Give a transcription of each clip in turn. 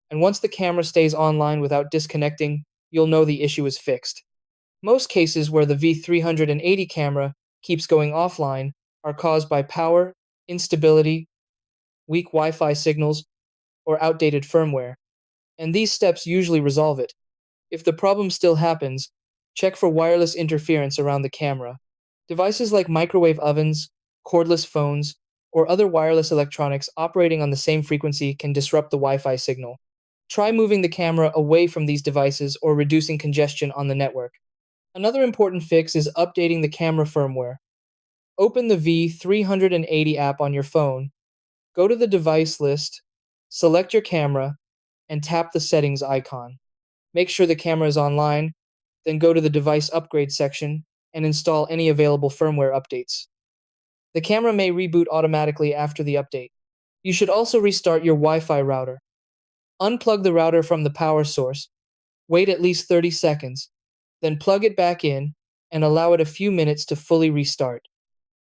and once the camera stays online without disconnecting, you'll know the issue is fixed. Most cases where the V380 camera keeps going offline are caused by power, instability, weak Wi Fi signals, or outdated firmware, and these steps usually resolve it. If the problem still happens, check for wireless interference around the camera. Devices like microwave ovens, cordless phones, or other wireless electronics operating on the same frequency can disrupt the Wi Fi signal. Try moving the camera away from these devices or reducing congestion on the network. Another important fix is updating the camera firmware. Open the V380 app on your phone, go to the device list, select your camera, and tap the settings icon. Make sure the camera is online, then go to the device upgrade section and install any available firmware updates. The camera may reboot automatically after the update. You should also restart your Wi Fi router. Unplug the router from the power source, wait at least 30 seconds, then plug it back in and allow it a few minutes to fully restart.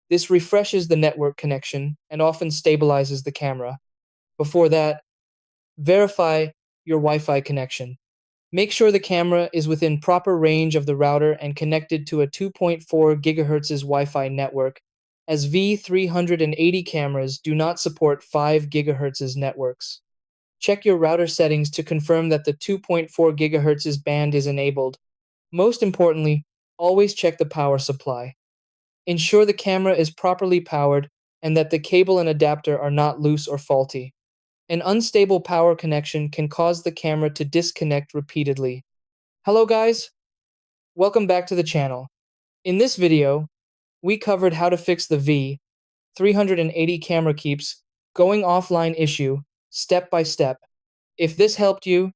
This refreshes the network connection and often stabilizes the camera. Before that, verify your Wi Fi connection. Make sure the camera is within proper range of the router and connected to a 2.4 GHz Wi-Fi network, as V380 cameras do not support 5 GHz networks. Check your router settings to confirm that the 2.4 GHz band is enabled. Most importantly, always check the power supply. Ensure the camera is properly powered and that the cable and adapter are not loose or faulty. An unstable power connection can cause the camera to disconnect repeatedly. Hello guys, welcome back to the channel. In this video, we covered how to fix the V380 camera keeps going offline issue step by step. If this helped you,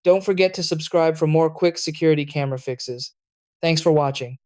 don't forget to subscribe for more quick security camera fixes. Thanks for watching.